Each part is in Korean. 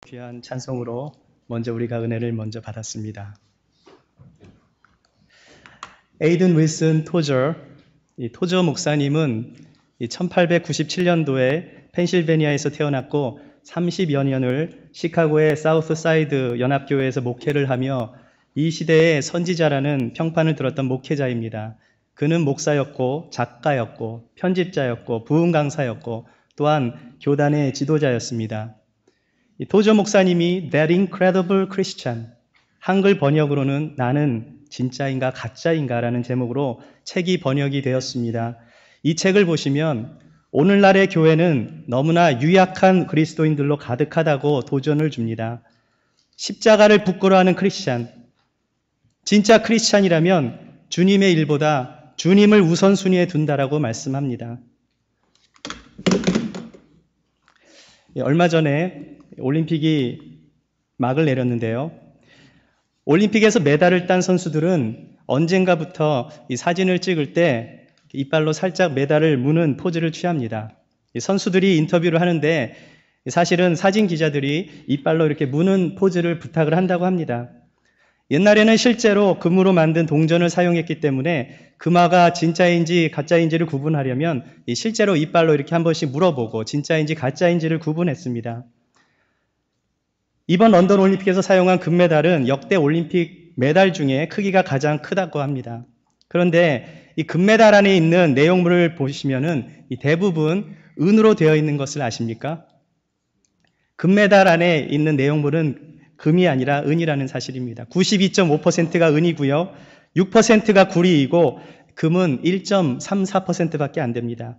귀한 찬송으로 먼저 우리가 은혜를 먼저 받았습니다. 에이든 윌슨 토저, 이 토저 목사님은 1897년도에 펜실베니아에서 태어났고 30여 년을 시카고의 사우스 사이드 연합교회에서 목회를 하며 이 시대의 선지자라는 평판을 들었던 목회자입니다. 그는 목사였고 작가였고 편집자였고 부흥 강사였고 또한 교단의 지도자였습니다. 이 토저 목사님이 That Incredible Christian, 한글 번역으로는 나는 진짜인가 가짜인가 라는 제목으로 책이 번역이 되었습니다. 이 책을 보시면 오늘날의 교회는 너무나 유약한 그리스도인들로 가득하다고 도전을 줍니다. 십자가를 부끄러워하는 크리스찬, 진짜 크리스찬이라면 주님의 일보다 주님을 우선순위에 둔다라고 말씀합니다. 얼마 전에 올림픽이 막을 내렸는데요. 올림픽에서 메달을 딴 선수들은 언젠가부터 이 사진을 찍을 때 이빨로 살짝 메달을 무는 포즈를 취합니다. 이 선수들이 인터뷰를 하는데 사실은 사진 기자들이 이빨로 이렇게 무는 포즈를 부탁을 한다고 합니다. 옛날에는 실제로 금으로 만든 동전을 사용했기 때문에 금화가 진짜인지 가짜인지를 구분하려면 실제로 이빨로 이렇게 한 번씩 물어보고 진짜인지 가짜인지를 구분했습니다. 이번 런던 올림픽에서 사용한 금메달은 역대 올림픽 메달 중에 크기가 가장 크다고 합니다. 그런데 이 금메달 안에 있는 내용물을 보시면은 대부분 은으로 되어 있는 것을 아십니까? 금메달 안에 있는 내용물은 금이 아니라 은이라는 사실입니다. 92.5%가 은이고요. 6%가 구리이고 금은 1.34%밖에 안 됩니다.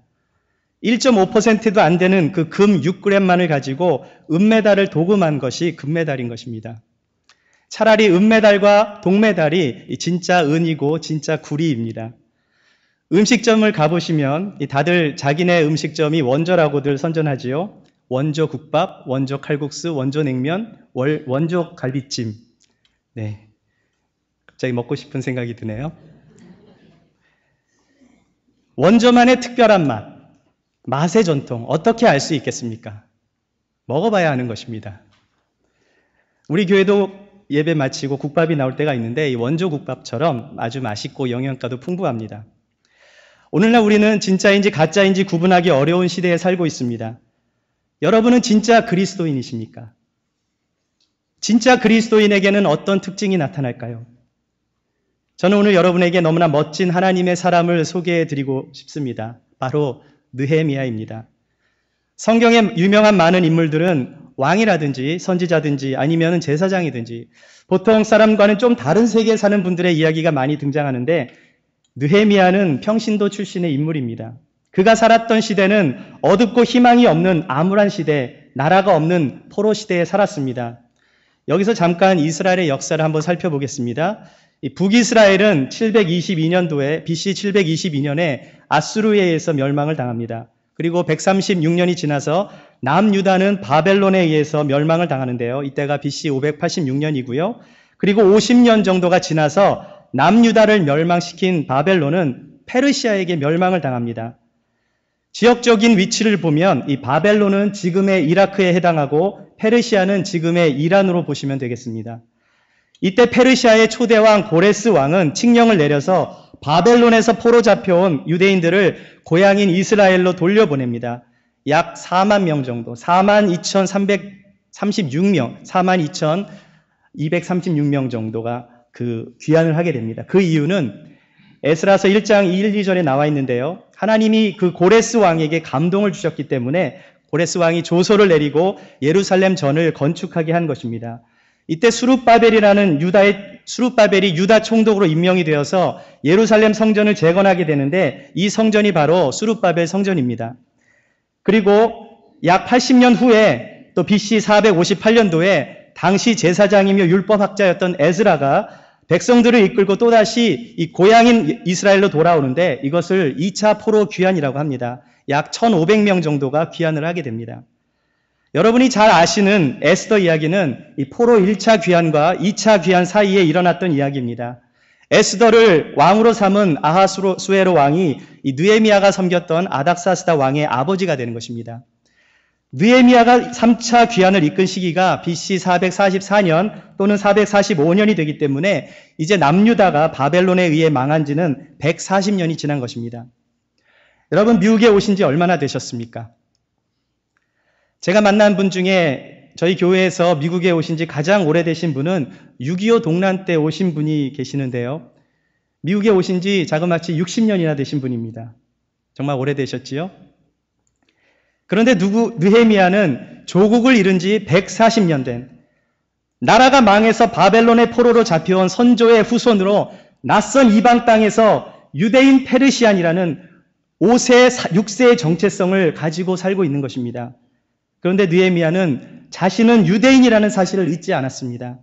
1.5%도 안 되는 그 금 6g만을 가지고 은메달을 도금한 것이 금메달인 것입니다. 차라리 은메달과 동메달이 진짜 은이고 진짜 구리입니다. 음식점을 가보시면 다들 자기네 음식점이 원조라고들 선전하지요. 원조 국밥, 원조 칼국수, 원조 냉면, 원조 갈비찜. 네, 갑자기 먹고 싶은 생각이 드네요. 원조만의 특별한 맛, 맛의 전통, 어떻게 알 수 있겠습니까? 먹어봐야 하는 것입니다. 우리 교회도 예배 마치고 국밥이 나올 때가 있는데 이 원조 국밥처럼 아주 맛있고 영양가도 풍부합니다. 오늘날 우리는 진짜인지 가짜인지 구분하기 어려운 시대에 살고 있습니다. 여러분은 진짜 그리스도인이십니까? 진짜 그리스도인에게는 어떤 특징이 나타날까요? 저는 오늘 여러분에게 너무나 멋진 하나님의 사람을 소개해 드리고 싶습니다. 바로 느헤미야입니다. 성경에 유명한 많은 인물들은 왕이라든지 선지자든지 아니면 제사장이든지 보통 사람과는 좀 다른 세계에 사는 분들의 이야기가 많이 등장하는데 느헤미야는 평신도 출신의 인물입니다. 그가 살았던 시대는 어둡고 희망이 없는 암울한 시대, 나라가 없는 포로 시대에 살았습니다. 여기서 잠깐 이스라엘의 역사를 한번 살펴보겠습니다. 북이스라엘은 722년도에 BC 722년에 아수르에 의해서 멸망을 당합니다. 그리고 136년이 지나서 남유다는 바벨론에 의해서 멸망을 당하는데요. 이때가 BC 586년이고요. 그리고 50년 정도가 지나서 남유다를 멸망시킨 바벨론은 페르시아에게 멸망을 당합니다. 지역적인 위치를 보면 이 바벨론은 지금의 이라크에 해당하고 페르시아는 지금의 이란으로 보시면 되겠습니다. 이때 페르시아의 초대왕 고레스 왕은 칙령을 내려서 바벨론에서 포로 잡혀온 유대인들을 고향인 이스라엘로 돌려보냅니다. 약 4만 명 정도, 42,336명, 42,236명 정도가 그 귀환을 하게 됩니다. 그 이유는 에스라서 1장 1, 2절에 나와 있는데요. 하나님이 그 고레스 왕에게 감동을 주셨기 때문에 고레스 왕이 조서를 내리고 예루살렘 전을 건축하게 한 것입니다. 이때 수룹바벨이 유다 총독으로 임명이 되어서 예루살렘 성전을 재건하게 되는데 이 성전이 바로 수룹바벨 성전입니다. 그리고 약 80년 후에 또 BC 458년도에 당시 제사장이며 율법학자였던 에스라가 백성들을 이끌고 또다시 이 고향인 이스라엘로 돌아오는데 이것을 2차 포로 귀환이라고 합니다. 약 1,500명 정도가 귀환을 하게 됩니다. 여러분이 잘 아시는 에스더 이야기는 이 포로 1차 귀환과 2차 귀환 사이에 일어났던 이야기입니다. 에스더를 왕으로 삼은 아하수에로 왕이 이 느헤미야가 섬겼던 아닥사스다 왕의 아버지가 되는 것입니다. 느헤미야가 3차 귀환을 이끈 시기가 BC 444년 또는 445년이 되기 때문에 이제 남유다가 바벨론에 의해 망한 지는 140년이 지난 것입니다. 여러분, 미국에 오신 지 얼마나 되셨습니까? 제가 만난 분 중에 저희 교회에서 미국에 오신 지 가장 오래되신 분은 6.25 동란 때 오신 분이 계시는데요. 미국에 오신 지 자그마치 60년이나 되신 분입니다. 정말 오래되셨지요? 그런데 느헤미야는 조국을 잃은 지 140년 된, 나라가 망해서 바벨론의 포로로 잡혀온 선조의 후손으로 낯선 이방 땅에서 유대인 페르시안이라는 5세, 6세의 정체성을 가지고 살고 있는 것입니다. 그런데 느헤미야는 자신은 유대인이라는 사실을 잊지 않았습니다.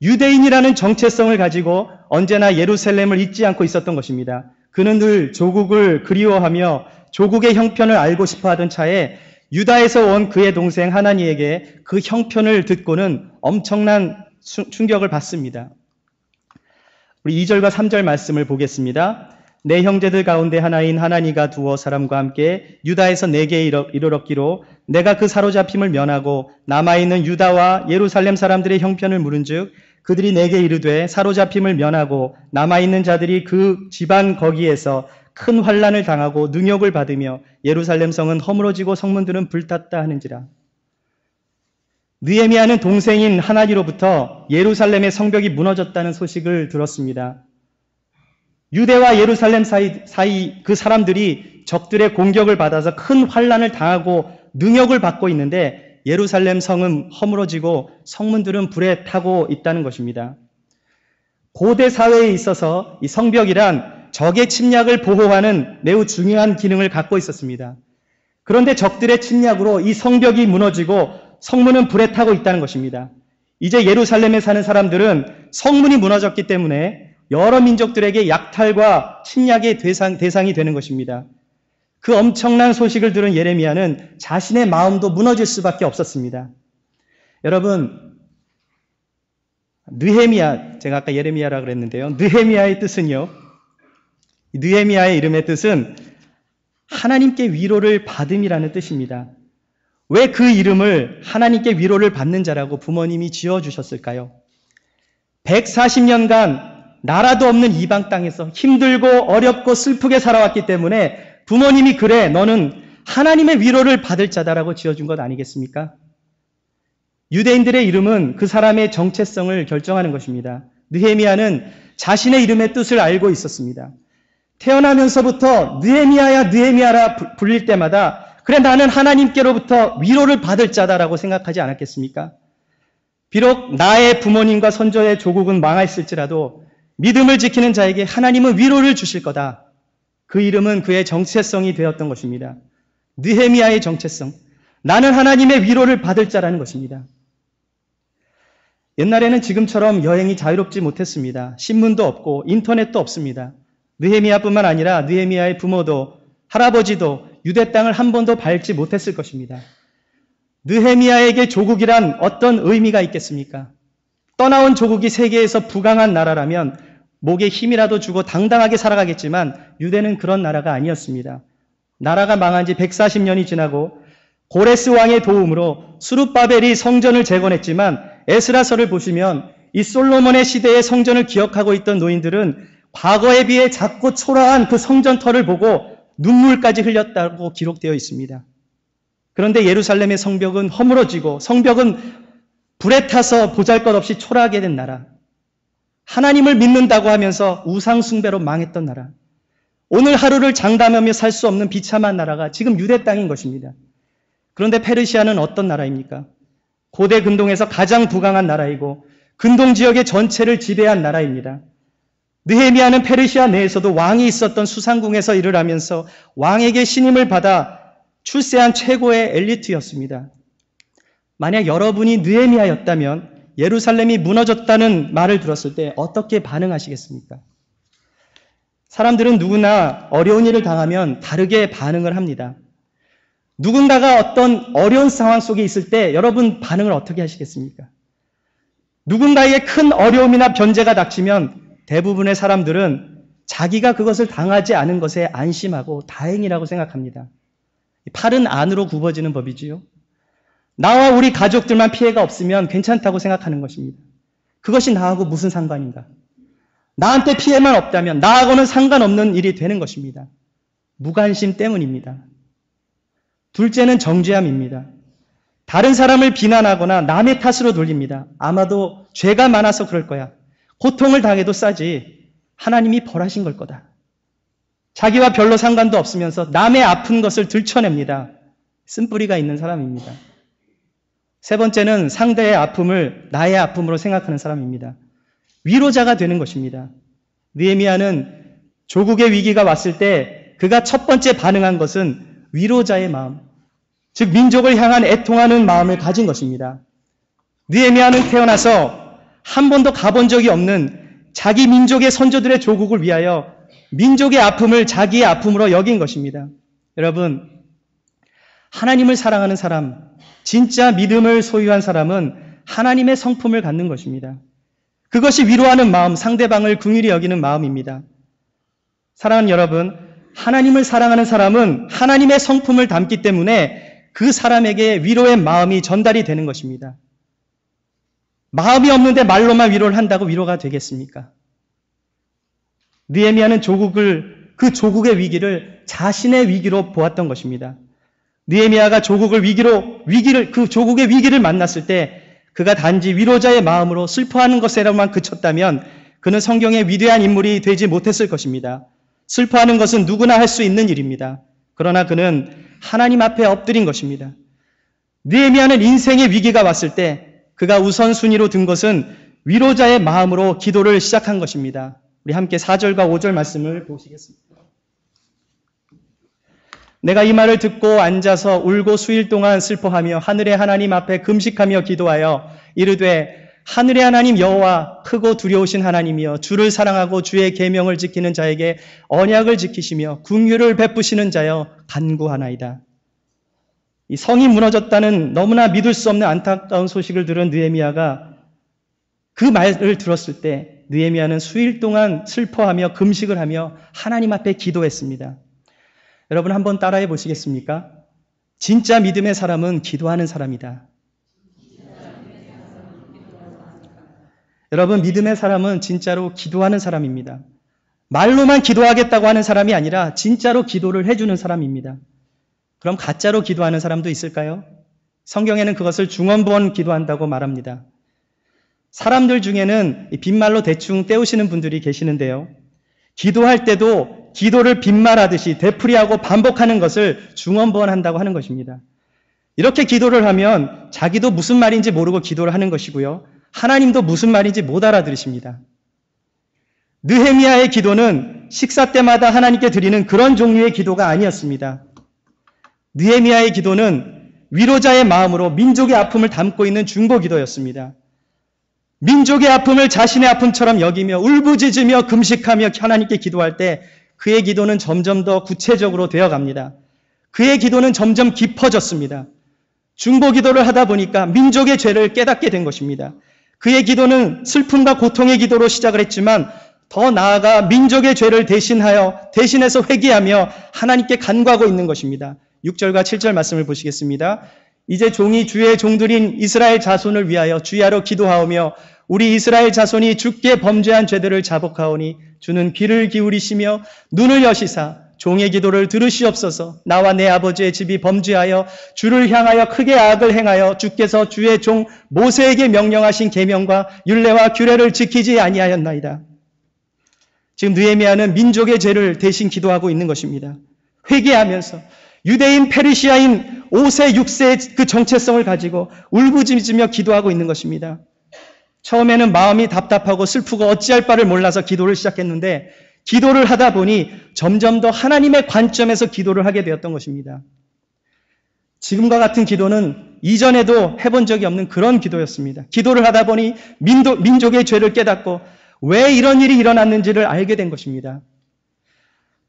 유대인이라는 정체성을 가지고 언제나 예루살렘을 잊지 않고 있었던 것입니다. 그는 늘 조국을 그리워하며 조국의 형편을 알고 싶어하던 차에 유다에서 온 그의 동생 하나니에게 그 형편을 듣고는 엄청난 충격을 받습니다. 우리 2절과 3절 말씀을 보겠습니다. 내 형제들 가운데 하나인 하나니가 두어 사람과 함께 유다에서 내게 이르렀기로 내가 그 사로잡힘을 면하고 남아있는 유다와 예루살렘 사람들의 형편을 물은즉 그들이 내게 이르되 사로잡힘을 면하고 남아있는 자들이 그 지방 거기에서 큰 환난을 당하고 능욕을 받으며 예루살렘 성은 허물어지고 성문들은 불탔다 하는지라. 느헤미야는 동생인 하나니로부터 예루살렘의 성벽이 무너졌다는 소식을 들었습니다. 유대와 예루살렘 사이 그 사람들이 적들의 공격을 받아서 큰 환난을 당하고 능욕을 받고 있는데 예루살렘 성은 허물어지고 성문들은 불에 타고 있다는 것입니다. 고대 사회에 있어서 이 성벽이란 적의 침략을 보호하는 매우 중요한 기능을 갖고 있었습니다. 그런데 적들의 침략으로 이 성벽이 무너지고 성문은 불에 타고 있다는 것입니다. 이제 예루살렘에 사는 사람들은 성문이 무너졌기 때문에 여러 민족들에게 약탈과 침략의 대상이 되는 것입니다. 그 엄청난 소식을 들은 예레미야는 자신의 마음도 무너질 수밖에 없었습니다. 여러분, 느헤미야, 제가 아까 예레미야라고 그랬는데요. 느헤미야의 뜻은요. 느헤미야의 이름의 뜻은 하나님께 위로를 받음이라는 뜻입니다. 왜 그 이름을 하나님께 위로를 받는 자라고 부모님이 지어주셨을까요? 140년간 나라도 없는 이방 땅에서 힘들고 어렵고 슬프게 살아왔기 때문에 부모님이 그래, 너는 하나님의 위로를 받을 자다라고 지어준 것 아니겠습니까? 유대인들의 이름은 그 사람의 정체성을 결정하는 것입니다. 느헤미야는 자신의 이름의 뜻을 알고 있었습니다. 태어나면서부터 느헤미야야 느헤미야라 불릴 때마다 그래, 나는 하나님께로부터 위로를 받을 자다라고 생각하지 않았겠습니까? 비록 나의 부모님과 선조의 조국은 망했을지라도 믿음을 지키는 자에게 하나님은 위로를 주실 거다. 그 이름은 그의 정체성이 되었던 것입니다. 느헤미야의 정체성. 나는 하나님의 위로를 받을 자라는 것입니다. 옛날에는 지금처럼 여행이 자유롭지 못했습니다. 신문도 없고 인터넷도 없습니다. 느헤미야뿐만 아니라 느헤미야의 부모도 할아버지도 유대 땅을 한 번도 밟지 못했을 것입니다. 느헤미야에게 조국이란 어떤 의미가 있겠습니까? 떠나온 조국이 세계에서 부강한 나라라면 목에 힘이라도 주고 당당하게 살아가겠지만 유대는 그런 나라가 아니었습니다. 나라가 망한 지 140년이 지나고 고레스 왕의 도움으로 수룹바벨이 성전을 재건했지만 에스라서를 보시면 이 솔로몬의 시대의 성전을 기억하고 있던 노인들은 과거에 비해 작고 초라한 그 성전터를 보고 눈물까지 흘렸다고 기록되어 있습니다. 그런데 예루살렘의 성벽은 허물어지고 성벽은 불에 타서 보잘것없이 초라하게 된 나라. 하나님을 믿는다고 하면서 우상 숭배로 망했던 나라. 오늘 하루를 장담하며 살 수 없는 비참한 나라가 지금 유대 땅인 것입니다. 그런데 페르시아는 어떤 나라입니까? 고대 근동에서 가장 부강한 나라이고 근동 지역의 전체를 지배한 나라입니다. 느헤미야는 페르시아 내에서도 왕이 있었던 수상궁에서 일을 하면서 왕에게 신임을 받아 출세한 최고의 엘리트였습니다. 만약 여러분이 느헤미야였다면 예루살렘이 무너졌다는 말을 들었을 때 어떻게 반응하시겠습니까? 사람들은 누구나 어려운 일을 당하면 다르게 반응을 합니다. 누군가가 어떤 어려운 상황 속에 있을 때 여러분 반응을 어떻게 하시겠습니까? 누군가에게 큰 어려움이나 변제가 닥치면 대부분의 사람들은 자기가 그것을 당하지 않은 것에 안심하고 다행이라고 생각합니다. 팔은 안으로 굽어지는 법이지요. 나와 우리 가족들만 피해가 없으면 괜찮다고 생각하는 것입니다. 그것이 나하고 무슨 상관인가? 나한테 피해만 없다면 나하고는 상관없는 일이 되는 것입니다. 무관심 때문입니다. 둘째는 정죄함입니다. 다른 사람을 비난하거나 남의 탓으로 돌립니다. 아마도 죄가 많아서 그럴 거야. 고통을 당해도 싸지. 하나님이 벌하신 걸 거다. 자기와 별로 상관도 없으면서 남의 아픈 것을 들춰냅니다. 쓴뿌리가 있는 사람입니다. 세 번째는 상대의 아픔을 나의 아픔으로 생각하는 사람입니다. 위로자가 되는 것입니다. 느헤미야는 조국의 위기가 왔을 때 그가 첫 번째 반응한 것은 위로자의 마음, 즉 민족을 향한 애통하는 마음을 가진 것입니다. 느헤미야는 태어나서 한 번도 가본 적이 없는 자기 민족의 선조들의 조국을 위하여 민족의 아픔을 자기의 아픔으로 여긴 것입니다. 여러분, 하나님을 사랑하는 사람, 진짜 믿음을 소유한 사람은 하나님의 성품을 갖는 것입니다. 그것이 위로하는 마음, 상대방을 긍휼히 여기는 마음입니다. 사랑하는 여러분, 하나님을 사랑하는 사람은 하나님의 성품을 담기 때문에 그 사람에게 위로의 마음이 전달이 되는 것입니다. 마음이 없는데 말로만 위로를 한다고 위로가 되겠습니까? 느헤미야는 그 조국의 위기를 자신의 위기로 보았던 것입니다. 느헤미야가 그 조국의 위기를 만났을 때 그가 단지 위로자의 마음으로 슬퍼하는 것에만 그쳤다면 그는 성경의 위대한 인물이 되지 못했을 것입니다. 슬퍼하는 것은 누구나 할 수 있는 일입니다. 그러나 그는 하나님 앞에 엎드린 것입니다. 느헤미야는 인생의 위기가 왔을 때 그가 우선순위로 든 것은 위로자의 마음으로 기도를 시작한 것입니다. 우리 함께 4절과 5절 말씀을 보시겠습니다. 내가 이 말을 듣고 앉아서 울고 수일 동안 슬퍼하며 하늘의 하나님 앞에 금식하며 기도하여 이르되 하늘의 하나님 여호와 크고 두려우신 하나님이여 주를 사랑하고 주의 계명을 지키는 자에게 언약을 지키시며 긍휼을 베푸시는 자여 간구하나이다. 이 성이 무너졌다는 너무나 믿을 수 없는 안타까운 소식을 들은 느헤미야가 그 말을 들었을 때 느헤미야는 수일 동안 슬퍼하며 금식을 하며 하나님 앞에 기도했습니다. 여러분 한번 따라해 보시겠습니까? 진짜 믿음의 사람은 기도하는 사람이다. 여러분, 믿음의 사람은 진짜로 기도하는 사람입니다. 말로만 기도하겠다고 하는 사람이 아니라 진짜로 기도를 해주는 사람입니다. 그럼 가짜로 기도하는 사람도 있을까요? 성경에는 그것을 중언부언 기도한다고 말합니다. 사람들 중에는 빈말로 대충 때우시는 분들이 계시는데요. 기도할 때도 기도를 빈말하듯이 되풀이하고 반복하는 것을 중언부언한다고 하는 것입니다. 이렇게 기도를 하면 자기도 무슨 말인지 모르고 기도를 하는 것이고요. 하나님도 무슨 말인지 못 알아들으십니다. 느헤미야의 기도는 식사 때마다 하나님께 드리는 그런 종류의 기도가 아니었습니다. 느헤미야의 기도는 위로자의 마음으로 민족의 아픔을 담고 있는 중보 기도였습니다. 민족의 아픔을 자신의 아픔처럼 여기며 울부짖으며 금식하며 하나님께 기도할 때 그의 기도는 점점 더 구체적으로 되어갑니다. 그의 기도는 점점 깊어졌습니다. 중보 기도를 하다 보니까 민족의 죄를 깨닫게 된 것입니다. 그의 기도는 슬픔과 고통의 기도로 시작을 했지만 더 나아가 민족의 죄를 대신해서 회개하며 하나님께 간구하고 있는 것입니다. 6절과 7절 말씀을 보시겠습니다. 이제 종이 주의 종들인 이스라엘 자손을 위하여 주야로 기도하오며 우리 이스라엘 자손이 주께 범죄한 죄들을 자복하오니 주는 귀를 기울이시며 눈을 여시사 종의 기도를 들으시옵소서. 나와 내 아버지의 집이 범죄하여 주를 향하여 크게 악을 행하여 주께서 주의 종 모세에게 명령하신 계명과 율례와 규례를 지키지 아니하였나이다. 지금 느헤미야는 민족의 죄를 대신 기도하고 있는 것입니다. 회개하면서 유대인 페르시아인 5세 6세의 그 정체성을 가지고 울부짖으며 기도하고 있는 것입니다. 처음에는 마음이 답답하고 슬프고 어찌할 바를 몰라서 기도를 시작했는데 기도를 하다 보니 점점 더 하나님의 관점에서 기도를 하게 되었던 것입니다. 지금과 같은 기도는 이전에도 해본 적이 없는 그런 기도였습니다. 기도를 하다 보니 민족의 죄를 깨닫고 왜 이런 일이 일어났는지를 알게 된 것입니다.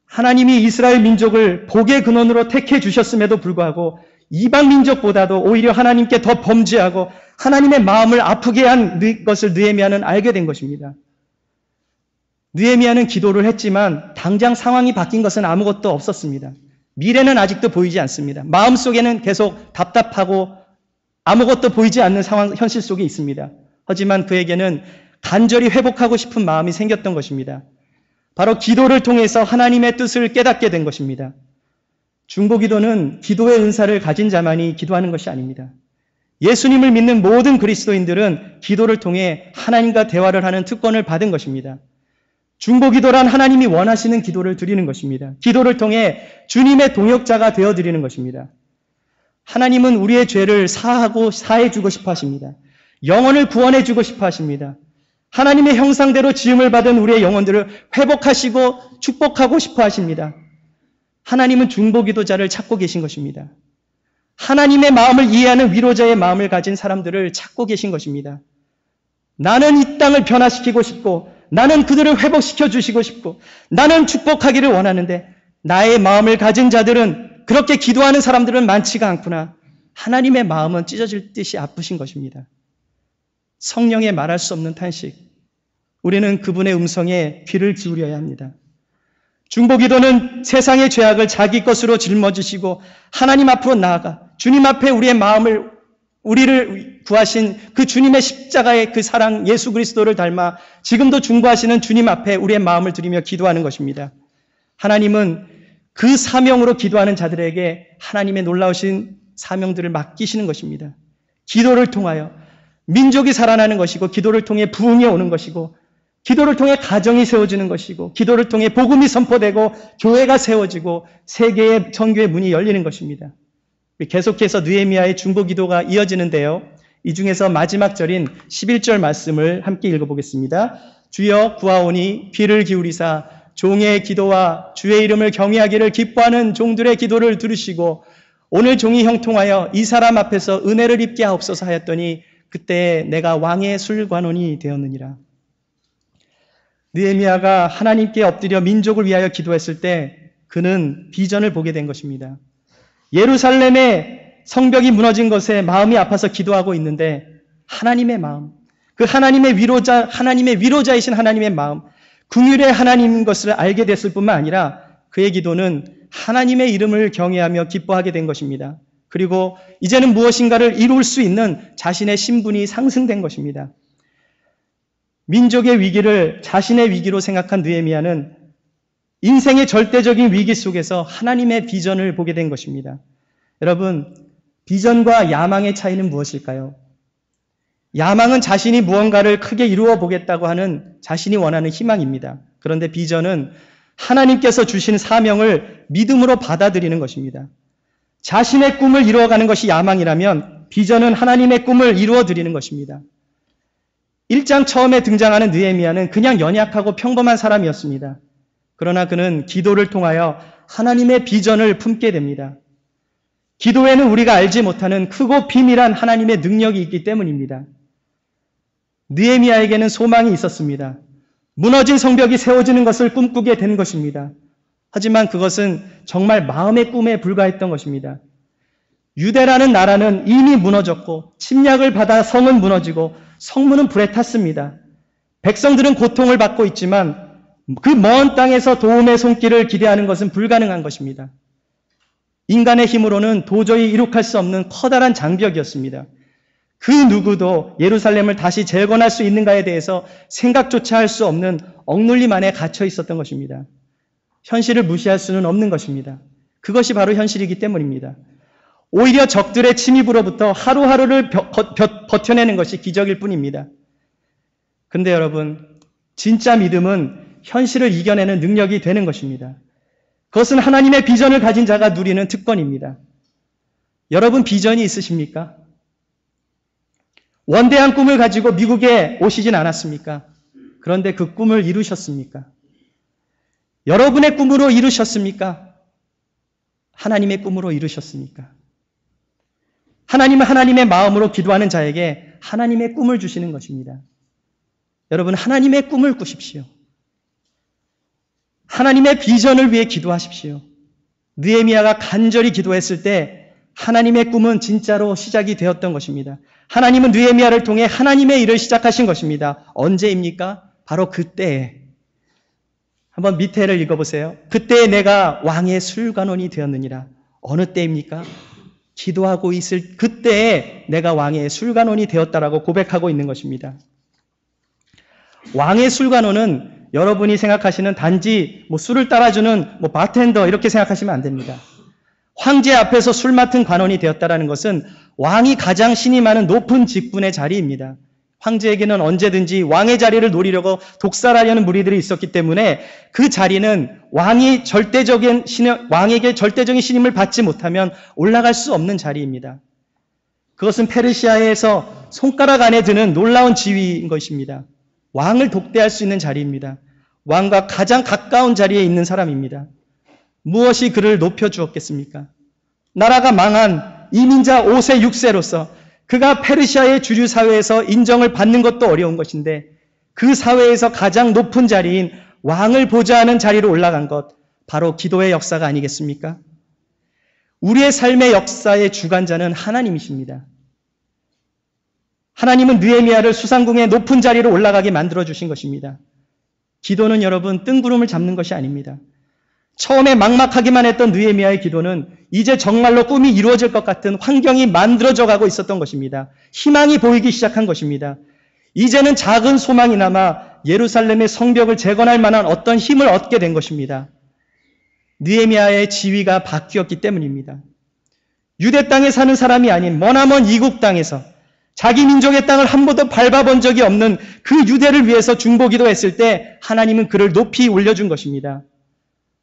하나님이 이스라엘 민족을 복의 근원으로 택해 주셨음에도 불구하고 이방 민족보다도 오히려 하나님께 더 범죄하고 하나님의 마음을 아프게 한 것을 느헤미야는 알게 된 것입니다. 느헤미야는 기도를 했지만 당장 상황이 바뀐 것은 아무것도 없었습니다. 미래는 아직도 보이지 않습니다. 마음속에는 계속 답답하고 아무것도 보이지 않는 상황, 현실 속에 있습니다. 하지만 그에게는 간절히 회복하고 싶은 마음이 생겼던 것입니다. 바로 기도를 통해서 하나님의 뜻을 깨닫게 된 것입니다. 중보기도는 기도의 은사를 가진 자만이 기도하는 것이 아닙니다. 예수님을 믿는 모든 그리스도인들은 기도를 통해 하나님과 대화를 하는 특권을 받은 것입니다. 중보기도란 하나님이 원하시는 기도를 드리는 것입니다. 기도를 통해 주님의 동역자가 되어드리는 것입니다. 하나님은 우리의 죄를 사해주고 싶어 하십니다. 영혼을 구원해주고 싶어 하십니다. 하나님의 형상대로 지음을 받은 우리의 영혼들을 회복하시고 축복하고 싶어 하십니다. 하나님은 중보기도자를 찾고 계신 것입니다. 하나님의 마음을 이해하는 위로자의 마음을 가진 사람들을 찾고 계신 것입니다. 나는 이 땅을 변화시키고 싶고, 나는 그들을 회복시켜 주시고 싶고, 나는 축복하기를 원하는데 나의 마음을 가진 자들은, 그렇게 기도하는 사람들은 많지가 않구나. 하나님의 마음은 찢어질 듯이 아프신 것입니다. 성령의 말할 수 없는 탄식. 우리는 그분의 음성에 귀를 기울여야 합니다. 중보기도는 세상의 죄악을 자기 것으로 짊어지시고 하나님 앞으로 나아가 주님 앞에 우리의 마음을, 우리를 구하신 그 주님의 십자가의 그 사랑 예수 그리스도를 닮아 지금도 중보하시는 주님 앞에 우리의 마음을 드리며 기도하는 것입니다. 하나님은 그 사명으로 기도하는 자들에게 하나님의 놀라우신 사명들을 맡기시는 것입니다. 기도를 통하여 민족이 살아나는 것이고, 기도를 통해 부흥이 오는 것이고, 기도를 통해 가정이 세워지는 것이고, 기도를 통해 복음이 선포되고 교회가 세워지고 세계의 선교의 문이 열리는 것입니다. 계속해서 느헤미야의 중보기도가 이어지는데요. 이 중에서 마지막 절인 11절 말씀을 함께 읽어보겠습니다. 주여 구하오니 귀를 기울이사 종의 기도와 주의 이름을 경외하기를 기뻐하는 종들의 기도를 들으시고 오늘 종이 형통하여 이 사람 앞에서 은혜를 입게 하옵소서 하였더니 그때 내가 왕의 술관원이 되었느니라. 느헤미야가 하나님께 엎드려 민족을 위하여 기도했을 때 그는 비전을 보게 된 것입니다. 예루살렘의 성벽이 무너진 것에 마음이 아파서 기도하고 있는데 하나님의 마음, 그 하나님의 위로자이신 하나님의 마음, 긍휼의 하나님인 것을 알게 됐을 뿐만 아니라 그의 기도는 하나님의 이름을 경외하며 기뻐하게 된 것입니다. 그리고 이제는 무엇인가를 이룰 수 있는 자신의 신분이 상승된 것입니다. 민족의 위기를 자신의 위기로 생각한 느헤미야는 인생의 절대적인 위기 속에서 하나님의 비전을 보게 된 것입니다. 여러분, 비전과 야망의 차이는 무엇일까요? 야망은 자신이 무언가를 크게 이루어 보겠다고 하는 자신이 원하는 희망입니다. 그런데 비전은 하나님께서 주신 사명을 믿음으로 받아들이는 것입니다. 자신의 꿈을 이루어가는 것이 야망이라면 비전은 하나님의 꿈을 이루어 드리는 것입니다. 1장 처음에 등장하는 느헤미야는 그냥 연약하고 평범한 사람이었습니다. 그러나 그는 기도를 통하여 하나님의 비전을 품게 됩니다. 기도에는 우리가 알지 못하는 크고 비밀한 하나님의 능력이 있기 때문입니다. 느헤미야에게는 소망이 있었습니다. 무너진 성벽이 세워지는 것을 꿈꾸게 된 것입니다. 하지만 그것은 정말 마음의 꿈에 불과했던 것입니다. 유대라는 나라는 이미 무너졌고 침략을 받아 성은 무너지고 성문은 불에 탔습니다. 백성들은 고통을 받고 있지만 그 먼 땅에서 도움의 손길을 기대하는 것은 불가능한 것입니다. 인간의 힘으로는 도저히 이룩할 수 없는 커다란 장벽이었습니다. 그 누구도 예루살렘을 다시 재건할 수 있는가에 대해서 생각조차 할 수 없는 억눌림 안에 갇혀 있었던 것입니다. 현실을 무시할 수는 없는 것입니다. 그것이 바로 현실이기 때문입니다. 오히려 적들의 침입으로부터 하루하루를 버텨내는 것이 기적일 뿐입니다. 근데 여러분, 진짜 믿음은 현실을 이겨내는 능력이 되는 것입니다. 그것은 하나님의 비전을 가진 자가 누리는 특권입니다. 여러분 비전이 있으십니까? 원대한 꿈을 가지고 미국에 오시진 않았습니까? 그런데 그 꿈을 이루셨습니까? 여러분의 꿈으로 이루셨습니까? 하나님의 꿈으로 이루셨습니까? 하나님은 하나님의 마음으로 기도하는 자에게 하나님의 꿈을 주시는 것입니다. 여러분, 하나님의 꿈을 꾸십시오. 하나님의 비전을 위해 기도하십시오. 느헤미야가 간절히 기도했을 때 하나님의 꿈은 진짜로 시작이 되었던 것입니다. 하나님은 느헤미야를 통해 하나님의 일을 시작하신 것입니다. 언제입니까? 바로 그때에. 한번 밑에를 읽어보세요. 그때에 내가 왕의 술관원이 되었느니라. 어느 때입니까? 기도하고 있을 그때에 내가 왕의 술관원이 되었다라고 고백하고 있는 것입니다. 왕의 술관원은 여러분이 생각하시는 단지 술을 따라주는 바텐더 이렇게 생각하시면 안 됩니다. 황제 앞에서 술 맡은 관원이 되었다라는 것은 왕이 가장 신임하는 높은 직분의 자리입니다. 황제에게는 언제든지 왕의 자리를 노리려고 독살하려는 무리들이 있었기 때문에 그 자리는 왕에게 절대적인 신임을 받지 못하면 올라갈 수 없는 자리입니다. 그것은 페르시아에서 손가락 안에 드는 놀라운 지위인 것입니다. 왕을 독대할 수 있는 자리입니다. 왕과 가장 가까운 자리에 있는 사람입니다. 무엇이 그를 높여주었겠습니까? 나라가 망한 이민자 5세 6세로서 그가 페르시아의 주류 사회에서 인정을 받는 것도 어려운 것인데 그 사회에서 가장 높은 자리인 왕을 보좌하는 자리로 올라간 것, 바로 기도의 역사가 아니겠습니까? 우리의 삶의 역사의 주관자는 하나님이십니다. 하나님은 느헤미야를 수상궁의 높은 자리로 올라가게 만들어주신 것입니다. 기도는 여러분 뜬구름을 잡는 것이 아닙니다. 처음에 막막하기만 했던 느헤미야의 기도는 이제 정말로 꿈이 이루어질 것 같은 환경이 만들어져 가고 있었던 것입니다. 희망이 보이기 시작한 것입니다. 이제는 작은 소망이나마 예루살렘의 성벽을 재건할 만한 어떤 힘을 얻게 된 것입니다. 느헤미야의 지위가 바뀌었기 때문입니다. 유대 땅에 사는 사람이 아닌 머나먼 이국 땅에서 자기 민족의 땅을 한 번도 밟아본 적이 없는 그 유대를 위해서 중보기도했을 때 하나님은 그를 높이 올려준 것입니다.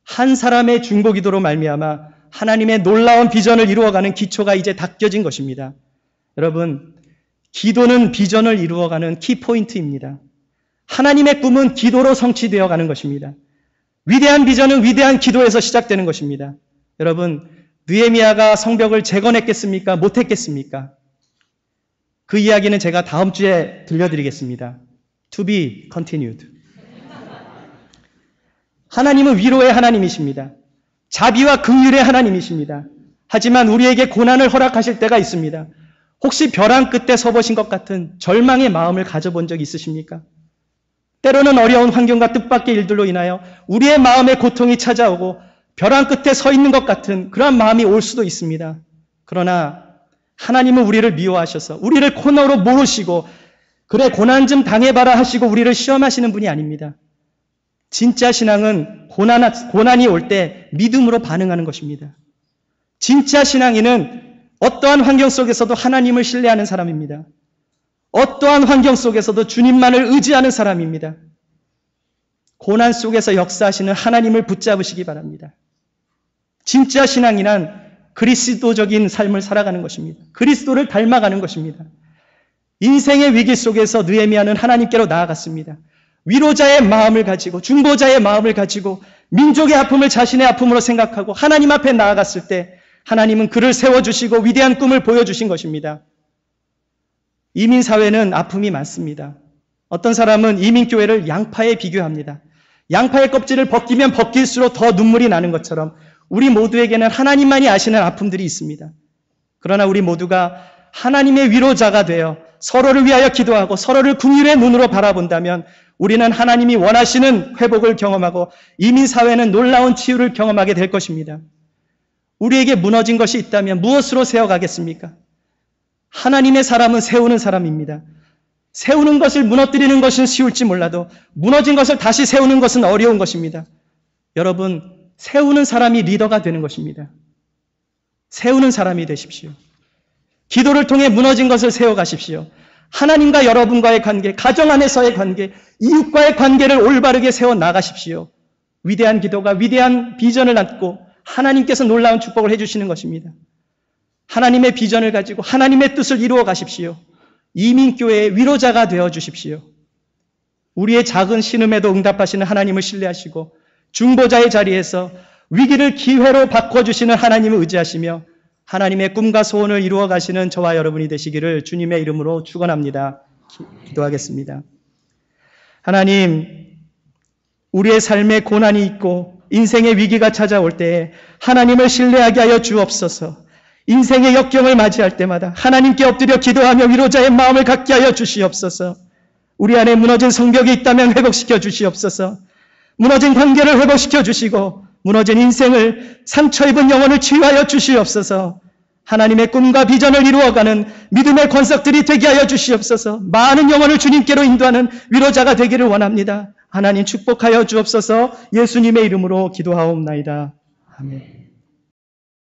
한 사람의 중보기도로 말미암아 하나님의 놀라운 비전을 이루어가는 기초가 이제 닦여진 것입니다. 여러분, 기도는 비전을 이루어가는 키포인트입니다. 하나님의 꿈은 기도로 성취되어 가는 것입니다. 위대한 비전은 위대한 기도에서 시작되는 것입니다. 여러분, 느헤미야가 성벽을 재건했겠습니까? 못했겠습니까? 그 이야기는 제가 다음 주에 들려드리겠습니다. To be continued. 하나님은 위로의 하나님이십니다. 자비와 긍휼의 하나님이십니다. 하지만 우리에게 고난을 허락하실 때가 있습니다. 혹시 벼랑 끝에 서보신 것 같은 절망의 마음을 가져본 적 있으십니까? 때로는 어려운 환경과 뜻밖의 일들로 인하여 우리의 마음에 고통이 찾아오고 벼랑 끝에 서 있는 것 같은 그러한 마음이 올 수도 있습니다. 그러나 하나님은 우리를 미워하셔서 우리를 코너로 모으시고 그래 고난 좀 당해봐라 하시고 우리를 시험하시는 분이 아닙니다. 진짜 신앙은 고난이 올 때 믿음으로 반응하는 것입니다. 진짜 신앙인은 어떠한 환경 속에서도 하나님을 신뢰하는 사람입니다. 어떠한 환경 속에서도 주님만을 의지하는 사람입니다. 고난 속에서 역사하시는 하나님을 붙잡으시기 바랍니다. 진짜 신앙이란 그리스도적인 삶을 살아가는 것입니다. 그리스도를 닮아가는 것입니다. 인생의 위기 속에서 느헤미야는 하나님께로 나아갔습니다. 위로자의 마음을 가지고 중보자의 마음을 가지고 민족의 아픔을 자신의 아픔으로 생각하고 하나님 앞에 나아갔을 때 하나님은 그를 세워주시고 위대한 꿈을 보여주신 것입니다. 이민사회는 아픔이 많습니다. 어떤 사람은 이민교회를 양파에 비교합니다. 양파의 껍질을 벗기면 벗길수록 더 눈물이 나는 것처럼 우리 모두에게는 하나님만이 아시는 아픔들이 있습니다. 그러나 우리 모두가 하나님의 위로자가 되어 서로를 위하여 기도하고 서로를 긍휼의 눈으로 바라본다면 우리는 하나님이 원하시는 회복을 경험하고 이민사회는 놀라운 치유를 경험하게 될 것입니다. 우리에게 무너진 것이 있다면 무엇으로 세워가겠습니까? 하나님의 사람은 세우는 사람입니다. 세우는 것을 무너뜨리는 것은 쉬울지 몰라도 무너진 것을 다시 세우는 것은 어려운 것입니다. 여러분, 세우는 사람이 리더가 되는 것입니다. 세우는 사람이 되십시오. 기도를 통해 무너진 것을 세워가십시오. 하나님과 여러분과의 관계, 가정 안에서의 관계, 이웃과의 관계를 올바르게 세워나가십시오. 위대한 기도가 위대한 비전을 낳고 하나님께서 놀라운 축복을 해주시는 것입니다. 하나님의 비전을 가지고 하나님의 뜻을 이루어 가십시오. 이민교회의 위로자가 되어주십시오. 우리의 작은 신음에도 응답하시는 하나님을 신뢰하시고 중보자의 자리에서 위기를 기회로 바꿔주시는 하나님을 의지하시며 하나님의 꿈과 소원을 이루어 가시는 저와 여러분이 되시기를 주님의 이름으로 축원합니다. 기도하겠습니다. 하나님, 우리의 삶에 고난이 있고 인생의 위기가 찾아올 때에 하나님을 신뢰하게 하여 주옵소서. 인생의 역경을 맞이할 때마다 하나님께 엎드려 기도하며 위로자의 마음을 갖게 하여 주시옵소서. 우리 안에 무너진 성벽이 있다면 회복시켜 주시옵소서. 무너진 관계를 회복시켜 주시고 무너진 인생을 상처 입은 영혼을 치유하여 주시옵소서. 하나님의 꿈과 비전을 이루어가는 믿음의 권석들이 되게 하여 주시옵소서. 많은 영혼을 주님께로 인도하는 위로자가 되기를 원합니다. 하나님 축복하여 주옵소서. 예수님의 이름으로 기도하옵나이다. 아멘.